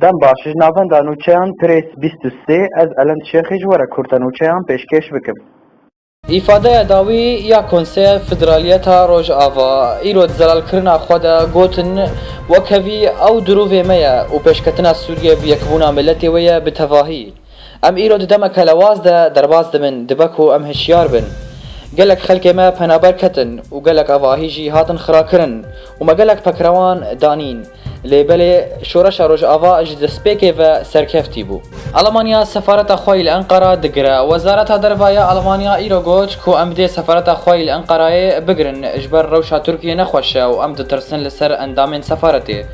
دەم باشش ناوەندا نووچەیان پرێس 23 ئەس ئەلەند شێخیش وەرە کورتە نووچەیان پێشکەش بکەم. ئیفادەیە داوی یا کۆنسەیە فدرالیەتە ڕۆژئاوا ئیرۆ زەلالکردنا خۆدا گوتن وەکەوی ئەو دروڤێمەیە و پێشکەتنا سووریە بیەکبوونا ملەتێوەیە بتەڤاهی. ئەم ئیرۆ دەمەکە لە وازدا دەرباز دەبن دبەک و ئەم هشیار بن. gelek xelkê me penaber ketin û gelek avahî jî hatin xirakirin û me gelek pekrewan danîn. Lêbelê şoreşa Rojava ji destpêkê ve serkeftî bû. Almanya sefareta xwe li Enqara digire. Wezareta Derve ya Almanya îro got ku em dê sefareta xwe li Enqarayê bigirin ji ber rewşa Tirkiye nexweşe û em ditirsin li ser endamên sefaretê.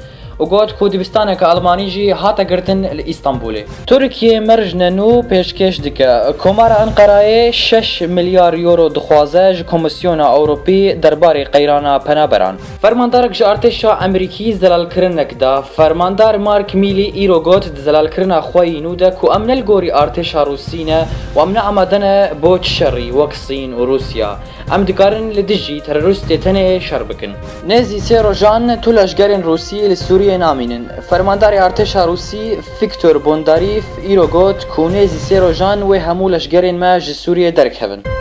و گوت کو دبستانێک ئەڵمانی ژی هاتە گرتن لە ئیستانبولê. تورکیە مەرجنە و پێشکەش دکە کۆمارە ئەنقەرایê 6 ملیار یورۆ dixwaze ji Komîsyona Ewropî derbarê qeyrana penaberan. Fermandarek ji artêşa Emerîkî zelalkirinek da. Fermandar Mark Milley îro got di zelalkirina xwe nû de ku em ne li gorî artêşa Rûsî ne û em ne amade ne bo çi şerî wek Sîn û Rûsya. Em dikarin li dijî terorîstê tenê şer bikin. Nêzî sê rojan tu leşgerên Rûsî li Sûriyê namînin. Fermandarê artêşa Rûsî Viktor Bondarîv îro got ku nêzî sê rojan wê hemû leşgerên me ji Sûriyê derkevin.